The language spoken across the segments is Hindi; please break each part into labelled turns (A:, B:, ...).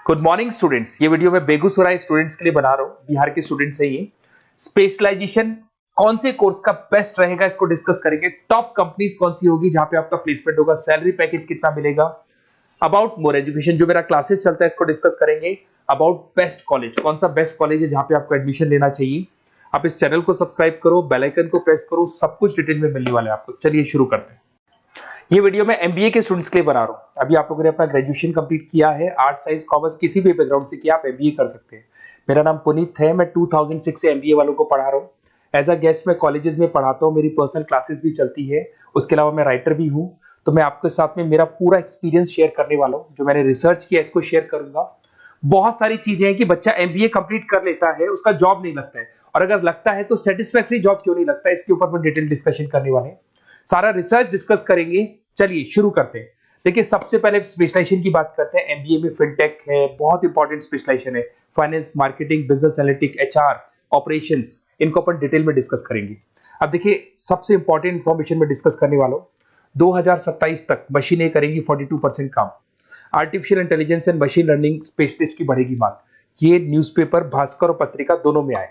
A: Good morning students. ये वीडियो मैं बेगूसराय स्टूडेंट्स के लिए बना रहा हूँ, बिहार के स्टूडेंट्स है ये। स्पेशलाइजेशन कौन से कोर्स का बेस्ट रहेगा इसको डिस्कस करेंगे। टॉप कंपनीज कौन सी होगी जहां पे आपका प्लेसमेंट होगा, सैलरी पैकेज कितना मिलेगा, अबाउट मोर एजुकेशन जो मेरा क्लासेस चलता है इसको डिस्कस करेंगे। अबाउट बेस्ट कॉलेज, कौन सा बेस्ट कॉलेज है जहां पे आपको एडमिशन लेना चाहिए। आप इस चैनल को सब्सक्राइब करो, बेल आइकन को प्रेस करो, सब कुछ डिटेल में मिलने वाला है आपको। चलिए शुरू करते हैं। ये वीडियो मैं एमबीए के स्टूडेंट्स के लिए बना रहा हूं। अभी आप लोगों ने अपना ग्रेजुएशन कंप्लीट किया है, आर्ट साइंस कॉमर्स किसी भी बैकग्राउंड से किया, आप एमबीए कर सकते हैं। मेरा नाम पुनीत है, मैं 2006 से एमबीए वालों को पढ़ा रहा हूं। एज अ गेस्ट मैं कॉलेजेस में पढ़ाता हूं, मेरी पर्सनल क्लासेस भी चलती है। उसके अलावा मैं राइटर भी हूं। तो मैं आपके साथ में मेरा पूरा एक्सपीरियंस शेयर करने वाला हूं, जो मैंने रिसर्च किया इसको शेयर करूंगा। बहुत सारी चीजें हैं कि बच्चा एमबीए कंप्लीट कर लेता है, उसका जॉब नहीं लगता है, और अगर लगता है तो सेटिस्फैक्टरी जॉब क्यों नहीं लगता है, इसके ऊपर मैं डिटेल डिस्कशन करने वाले हैं। सारा रिसर्च डिस्कस करेंगे। चलिए शुरू करते हैं। देखिए, सबसे पहले स्पेशलाइजेशन की बात करते हैं। एमबीए में फिनटेक है, बहुत इंपॉर्टेंट स्पेशलाइजेशन है। Finance, marketing, business analytic, HR, operations, इनको अपन डिटेल में डिस्कस करेंगे। अब देखिए, सबसे इंपॉर्टेंट इंफॉर्मेशन में डिस्कस करने वाला हूं। 2027 तक मशीनें करेंगी 42% काम। Artificial intelligence and machine learning specialist की बढ़ेगी मांग। ये न्यूज़पेपर, भास्कर और पत्रिका दोनों में आए।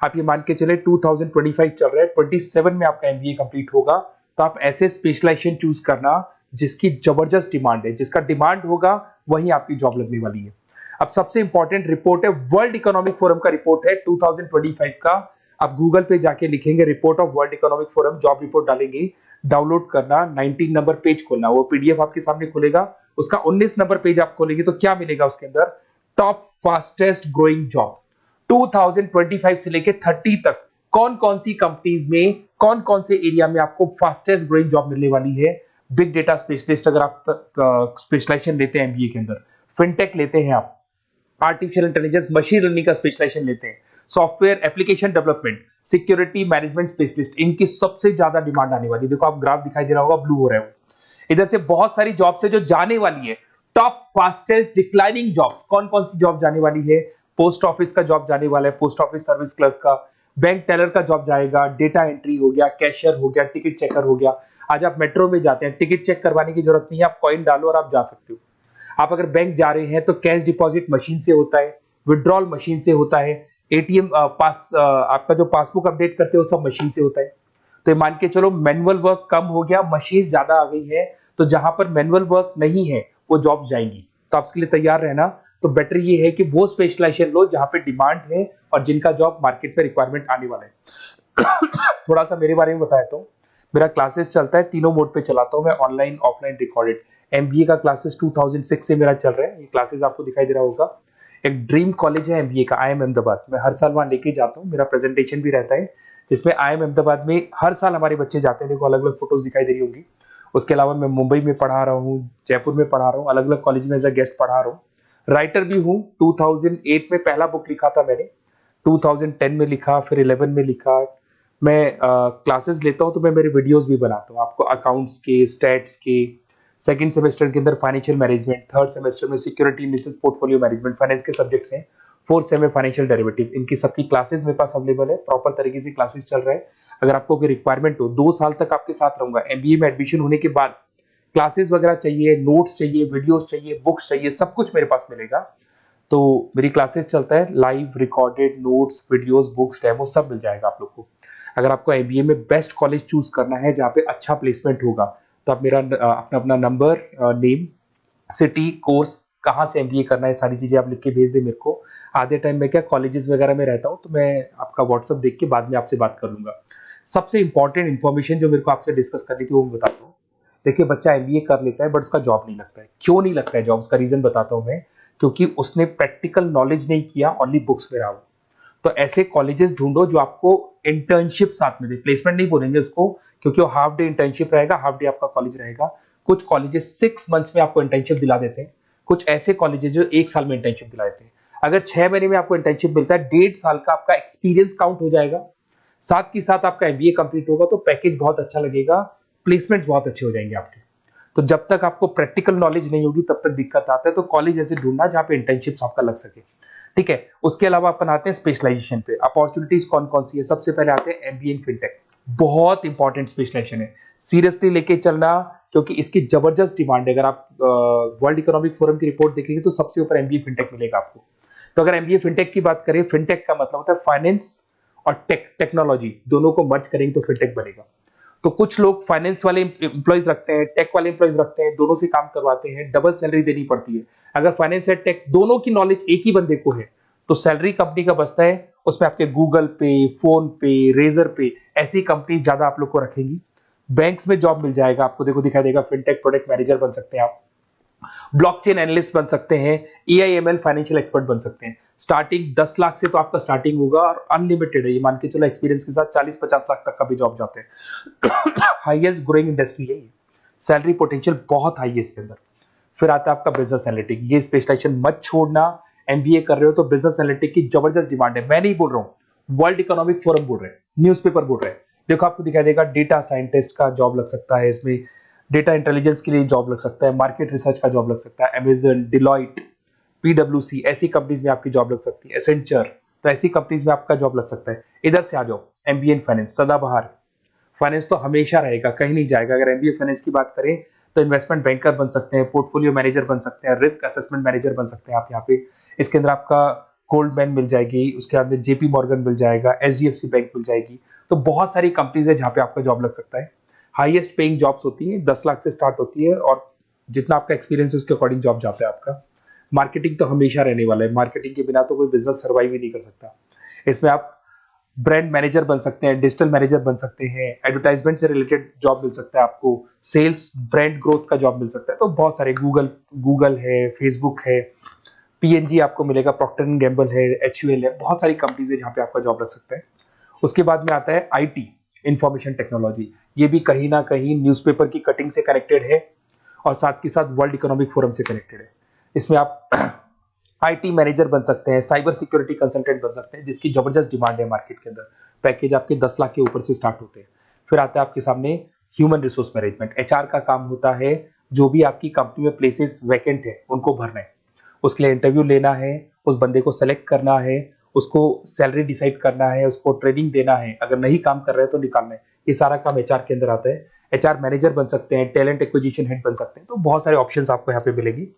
A: आप ये मान के चले 2025 चल रहा है, 27 में आपका एमबीए कंप्लीट होगा। तो आप ऐसे स्पेशलाइजेशन चूज करना जिसकी जबरदस्त डिमांड है, जिसका डिमांड होगा वहीं आपकी जॉब लगने वाली है। अब सबसे इंपॉर्टेंट रिपोर्ट है, वर्ल्ड इकोनॉमिक फोरम का रिपोर्ट है 2025 का। आप गूगल पे जाके लिखेंगे report of world economic forum, job report डालेंगे, डाउनलोड करना, 19 नंबर पेज खोलना, वो पीडीएफ आपके सामने खुलेगा। उसका 19 नंबर पेज आप खोलेंगे तो क्या मिलेगा उसके अंदर, टॉप फास्टेस्ट ग्रोइंग जॉब 2025 से लेके 30 तक कौन कौन सी कंपनीज में, कौन कौन से एरिया में आपको फास्टेस्ट ग्रोइंग जॉब मिलने वाली है। बिग डेटा स्पेशलिस्ट अगर आप स्पेशलाइजेशन लेते हैं एमबीए के अंदर, फिनटेक लेते हैं आप, आर्टिफिशियल इंटेलिजेंस मशीन लर्निंग का स्पेशलाइजेशन लेते हैं, software application development, security management specialist, इनकी सबसे ज्यादा डिमांड आने वाली है। देखो, आप ग्राफ दिखाई दे रहा होगा, ब्लू हो रहा है। इधर से बहुत सारी जॉब्स है जो जाने वाली है। टॉप फास्टेस्ट डिक्लाइनिंग जॉब्स, कौन कौन सी जॉब जाने वाली है। पोस्ट ऑफिस का जॉब जाने वाला है, पोस्ट ऑफिस सर्विस क्लर्क का। बैंक टेलर का जॉब जाएगा, डेटा एंट्री हो गया, कैशियर हो गया, टिकट चेकर हो गया। आज आप मेट्रो में जाते हैं, टिकट चेक करवाने की जरूरत नहीं है, आप कॉइन डालो और आप जा सकते हो। आप अगर बैंक जा रहे हैं तो कैश डिपॉजिट मशीन से होता है, विड्रॉल मशीन से होता है, एटीएम आपका जो पासबुक अपडेट करते हो सब मशीन से होता है। तो ये मान के चलो मैनुअल वर्क कम हो गया, मशीन ज्यादा आ गई है। तो जहां पर मैनुअल वर्क नहीं है वो जॉब जाएंगी। तो आप इसके लिए तैयार रहना। तो बेटर ये है कि वो स्पेशलाइजेशन लो जहां पे डिमांड है और जिनका जॉब मार्केट में रिक्वायरमेंट आने वाला है। थोड़ा सा मेरे बारे में बताया तो, मेरा क्लासेस चलता है, तीनों मोड पे चलाता हूं मैं, ऑनलाइन, ऑफलाइन, रिकॉर्डेड। एमबीए का क्लासेस 2006 से मेरा चल रहा है। ये क्लासेस आपको दिखाई दे रहा होगा। एक ड्रीम कॉलेज है एमबीए का, IIM अहमदाबाद। मैं हर साल वहां लेके जाता हूँ, मेरा प्रेजेंटेशन भी रहता है जिसमें IIM अहमदाबाद में हर साल हमारे बच्चे जाते हैं। देखो, अलग अलग फोटोज दिखाई दे रही होंगी। उसके अलावा मैं मुंबई में पढ़ा रहा हूँ, जयपुर में पढ़ा रहा हूँ, अलग अलग कॉलेज में एज अ गेस्ट पढ़ा रहा हूँ। राइटर भी हूँ। 2008 में पहला बुक लिखा था मैंने, 2010 में लिखा, फिर 11 में लिखा। मैं क्लासेस लेता हूँ तो मैं मेरे वीडियोस भी बनाता हूँ आपको, अकाउंट्स के, स्टैट्स के। सेकंड सेमेस्टर के अंदर फाइनेंशियल मैनेजमेंट, थर्ड सेमेस्टर में security analysis, portfolio management, finance के सब्जेक्ट्स हैं। फोर्थ सेम में फाइनेंशियल डेरिवेटिव, इनकी सबकी क्लासेस मेरे पास अवेलेबल है, प्रॉपर तरीके से क्लासेस चल रहा है। अगर आपको कोई रिक्वायरमेंट हो, 2 साल तक आपके साथ रहूंगा। एमबीए में एडमिशन होने के बाद क्लासेस वगैरह चाहिए, नोट्स चाहिए, वीडियोस चाहिए, बुक्स चाहिए, सब कुछ मेरे पास मिलेगा। तो मेरी क्लासेस चलता है, live, recorded, notes, videos, books, demo सब मिल जाएगा आप लोग को। अगर आपको एमबीए में बेस्ट कॉलेज चूज करना है जहाँ पे अच्छा प्लेसमेंट होगा, तो आप मेरा अपना अपना नंबर, नेम, सिटी, कोर्स, कहाँ से एमबीए करना है, सारी चीजें आप लिख के भेज दे मेरे को। आधे टाइम में क्या कॉलेजेस वगैरह में रहता हूँ, तो मैं आपका व्हाट्सअप देख के बाद में आपसे बात कर लूंगा। सबसे इंपॉर्टेंट इन्फॉर्मेशन जो मेरे को आपसे डिस्कस करनी थी वो मैं बताता हूँ। देखिए, बच्चा एमबीए कर लेता है बट उसका जॉब नहीं लगता है। क्यों नहीं लगता है जॉब, उसका रीजन बताता हूँ मैं। क्योंकि उसने प्रैक्टिकल नॉलेज नहीं किया, ओनली बुक्स में रहा। तो ऐसे कॉलेजेस ढूंढो जो आपको इंटर्नशिप साथ में दे। प्लेसमेंट नहीं बोलेंगे उसको, क्योंकि वो हाफ डे इंटर्नशिप रहेगा, हाफ डे आपका कॉलेज रहेगा। कुछ कॉलेजेस 6 मंथ्स में आपको इंटर्नशिप दिला देते हैं, कुछ ऐसे कॉलेजेस जो 1 साल में इंटर्नशिप दिला देते हैं। अगर 6 महीने में आपको इंटर्नशिप मिलता है, 1.5 साल का आपका एक्सपीरियंस काउंट हो जाएगा। साथ ही साथ आपका एमबीए कंप्लीट होगा तो पैकेज बहुत अच्छा लगेगा, प्लेसमेंट्स बहुत अच्छे हो जाएंगे आपके। तो जब तक आपको प्रैक्टिकल नॉलेज नहीं होगी तब तक दिक्कत आता है। तो कॉलेज ऐसे ढूंढना जहां पे इंटर्नशिप्स आपका लग सके, ठीक है। उसके अलावा अपन आते हैं स्पेशलाइजेशन पे। अपॉर्चुनिटीज कौन कौन सी है, सबसे पहले आते हैं एमबीए इन फिनटेक। बहुत इंपॉर्टेंट स्पेशलाइजेशन है, सीरियसली लेके चलना, क्योंकि इसकी जबरदस्त डिमांड है। अगर आप वर्ल्ड इकोनॉमिक फोरम की रिपोर्ट देखेंगे तो सबसे ऊपर एमबीए फिनटेक मिलेगा आपको। तो अगर एमबीए फिनटेक की बात करें, फिनटेक का मतलब होता है फाइनेंस और टेक्नोलॉजी, दोनों को मर्ज करेंगे तो फिनटेक बनेगा। तो कुछ लोग फाइनेंस वाले एम्प्लॉइज रखते हैं, टेक वाले एम्प्लॉइज रखते हैं, दोनों से काम करवाते हैं, डबल सैलरी देनी पड़ती है। अगर फाइनेंस और टेक दोनों की नॉलेज एक ही बंदे को है तो सैलरी कंपनी का बचता है, उसमें आपके गूगल पे, फोन पे, रेजर पे, ऐसी कंपनी ज्यादा आप लोग को रखेंगी। बैंक्स में जॉब मिल जाएगा आपको, देखो दिखाई देगा, फिनटेक प्रोडक्ट मैनेजर बन सकते हैं आप, ब्लॉकचेन एनालिस्ट बन सकते हैं, एआईएमएल फाइनेंशियल एक्सपर्ट बन सकते हैं। स्टार्टिंग 10 लाख से तो आपका स्टार्टिंग होगा और अनलिमिटेड है, ये मान के चलो एक्सपीरियंस के साथ 40-50 लाख तक का भी जॉब जाते हैं। हाईएस्ट ग्रोइंग इंडस्ट्री है ये, सैलरी पोटेंशियल बहुत हाई है इसके अंदर। फिर आता है आपका बिजनेस एनालिटिक, ये स्पेशलाइजेशन मत छोड़ना। एमबीए कर रहे हो तो बिजनेस एनालिटिक की जबरदस्त डिमांड है। मैं नहीं बोल रहा हूं, वर्ल्ड इकोनॉमिक फोरम बोल रहे हैं, न्यूज़पेपर बोल रहे हैं। देखो आपको दिखाई देगा, डेटा साइंटिस्ट का जॉब लग सकता है इसमें, डेटा इंटेलिजेंस के लिए जॉब लग सकता है, मार्केट रिसर्च का जॉब लग सकता है, अमेजन, डिलॉइट, पीडब्ल्यूसी, ऐसी कंपनीज में आपकी जॉब लग सकती है, एसेंचर, तो ऐसी कंपनीज में आपका जॉब लग सकता है। इधर से आ जाओ, एमबीए इन फाइनेंस, सदाबहार, फाइनेंस तो हमेशा रहेगा, कहीं नहीं जाएगा। अगर एमबीए फाइनेंस की बात करें तो इन्वेस्टमेंट बैंकर बन सकते हैं, पोर्टफोलियो मैनेजर बन सकते हैं, रिस्क असेसमेंट मैनेजर बन सकते हैं आप यहाँ पे। इसके अंदर आपका गोल्डमैन मिल जाएगी, उसके बाद में जेपी मॉर्गन मिल जाएगा, एचडीएफसी बैंक मिल जाएगी। तो बहुत सारी कंपनीज है जहाँ पे आपका जॉब लग सकता है। हाईएस्ट पेइंग जॉब्स होती है, 10 लाख से स्टार्ट होती है, और जितना आपका एक्सपीरियंस है उसके अकॉर्डिंग जॉब जाता है आपका। मार्केटिंग तो हमेशा रहने वाला है, मार्केटिंग के बिना तो कोई बिजनेस सर्वाइव ही नहीं कर सकता। इसमें आप ब्रांड मैनेजर बन सकते हैं, डिजिटल मैनेजर बन सकते हैं, एडवर्टाइजमेंट से रिलेटेड जॉब मिल सकता है आपको, सेल्स ब्रांड ग्रोथ का जॉब मिल सकता है। तो बहुत सारे, गूगल है, फेसबुक है, पीएनजी आपको मिलेगा, प्रॉक्टर एंड गैम्बल है, एचयूएल है, बहुत सारी कंपनीज है जहाँ पे आपका जॉब लग सकता है। उसके बाद में आता है आईटी, इंफॉर्मेशन टेक्नोलॉजी, ये भी कहीं ना कहीं न्यूज़पेपर की कटिंग से कनेक्टेड है और साथ के साथ वर्ल्ड इकोनॉमिक फोरम से कनेक्टेड है। इसमें आप आईटी मैनेजर बन सकते हैं, साइबर सिक्योरिटी कंसल्टेंट बन सकते हैं, जिसकी जबरदस्त डिमांड है मार्केट के अंदर। पैकेज आपके 10 लाख के ऊपर से स्टार्ट होते हैं। फिर आता है आपके सामने ह्यूमन रिसोर्स मैनेजमेंट, एचआर का काम होता है, जो भी आपकी कंपनी में प्लेसेस वैकेंट है उनको भरना है, उसके लिए इंटरव्यू लेना है, उस बंदे को सेलेक्ट करना है, उसको सैलरी डिसाइड करना है, उसको ट्रेनिंग देना है, अगर नहीं काम कर रहे हैं तो निकालना है। ये सारा काम एचआर के अंदर आता है। एचआर मैनेजर बन सकते हैं, टैलेंट एक्विजिशन हेड बन सकते हैं। तो बहुत सारे ऑप्शंस आपको यहाँ पे मिलेगी।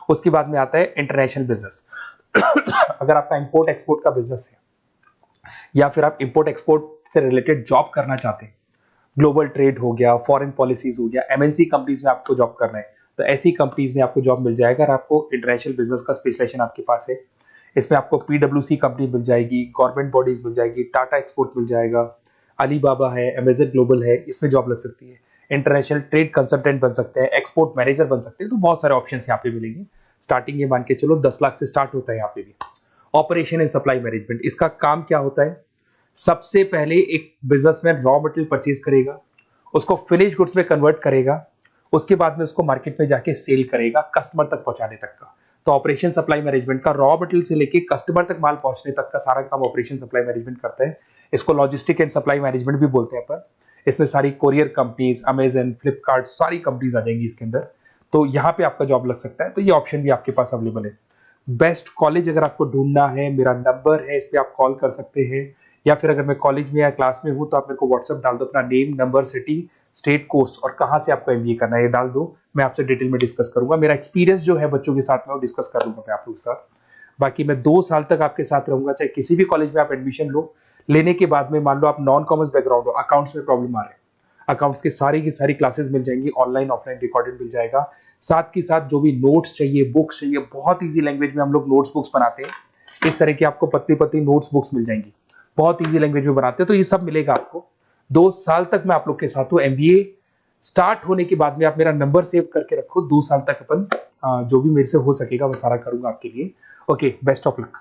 A: उसके बाद में आता है इंटरनेशनल बिजनेस। अगर आपका इंपोर्ट एक्सपोर्ट का बिजनेस है या फिर आप इंपोर्ट एक्सपोर्ट से रिलेटेड जॉब करना चाहते हैं, ग्लोबल ट्रेड हो गया, फॉरेन पॉलिसीज हो गया, एमएनसी कंपनीज में आपको जॉब करना है, तो ऐसी कंपनीज में आपको जॉब मिल जाएगा। अगर आपको इंटरनेशनल बिजनेस का स्पेशलाइजेशन आपके पास है, इसमें आपको पीडब्ल्यूसी कंपनी मिल जाएगी, गवर्नमेंट बॉडीज मिल जाएगी, टाटा एक्सपोर्ट मिल जाएगा, अलीबाबा है, अमेजन ग्लोबल है, इसमें जॉब लग सकती है। इंटरनेशनल ट्रेड कंसल्टेंट बन सकते हैं, एक्सपोर्ट मैनेजर बन सकते हैं। तो बहुत सारे ऑप्शन यहाँ पे मिलेंगे। स्टार्टिंग ये मान के चलो 10 लाख से स्टार्ट होता है यहाँ पे भी। ऑपरेशन एंड सप्लाई मैनेजमेंट, इसका काम क्या होता है? सबसे पहले एक बिजनेसमैन रॉ मटेरियल परचेज करेगा, उसको फिनिश गुड्स में कन्वर्ट करेगा, उसके बाद में उसको मार्केट में जाके सेल करेगा, कस्टमर तक पहुंचाने तक का। तो ऑपरेशन सप्लाई मैनेजमेंट का रॉ मटेरियल से लेके कस्टमर तक माल पहुंचने तक का सारा काम ऑपरेशन सप्लाई मैनेजमेंट करता है। इसको लॉजिस्टिक एंड सप्लाई मैनेजमेंट भी बोलते हैं अपन। इसमें सारी कोरियर कंपनीज, अमेजन, फ्लिपकार्ट, सारी कंपनीज आ जाएंगी इसके अंदर। तो यहाँ पे आपका जॉब लग सकता है। तो ये ऑप्शन भी आपके पास अवेलेबल है। बेस्ट कॉलेज अगर आपको ढूंढना है, मेरा नंबर है, इस पे आप कॉल कर सकते हैं, या फिर अगर मैं कॉलेज में या क्लास में हूं तो आप मेरे को व्हाट्सएप डाल दो, अपना name, number, city, state, course और कहां से आपको एमबीए करना है ये डाल दो। मैं आपसे डिटेल में डिस्कस करूंगा। मेरा एक्सपीरियंस जो है बच्चों के साथ में वो डिस्कस कर लूंगा मैं आप लोगों के साथ। बाकी मैं 2 साल तक आपके साथ रहूंगा, चाहे किसी भी कॉलेज में आप एडमिशन लो। लेने के बाद में मान लो आप नॉन कॉमर्स बैकग्राउंड हो, अकाउंट्स में प्रॉब्लम आ रहा है, अकाउंट्स की सारी क्लासेस मिल जाएंगी, ऑनलाइन ऑफलाइन रिकॉर्डेड मिल जाएगा। साथ के साथ जो भी नोट्स चाहिए, बुक्स चाहिए, बहुत ईजी लैंग्वेज में हम लोग नोट्स बुक्स बनाते हैं। इस तरह की आपको पतली पतली नोट्स बुक्स मिल जाएंगी, बहुत ईजी लैंग्वेज में बनाते हैं। तो ये सब मिलेगा आपको। 2 साल तक मैं आप लोग के साथ हूँ। एमबीए स्टार्ट होने के बाद में आप मेरा नंबर सेव करके रखो। 2 साल तक अपन जो भी मेरे से हो सकेगा वो सारा करूंगा आपके लिए। Okay, best of luck.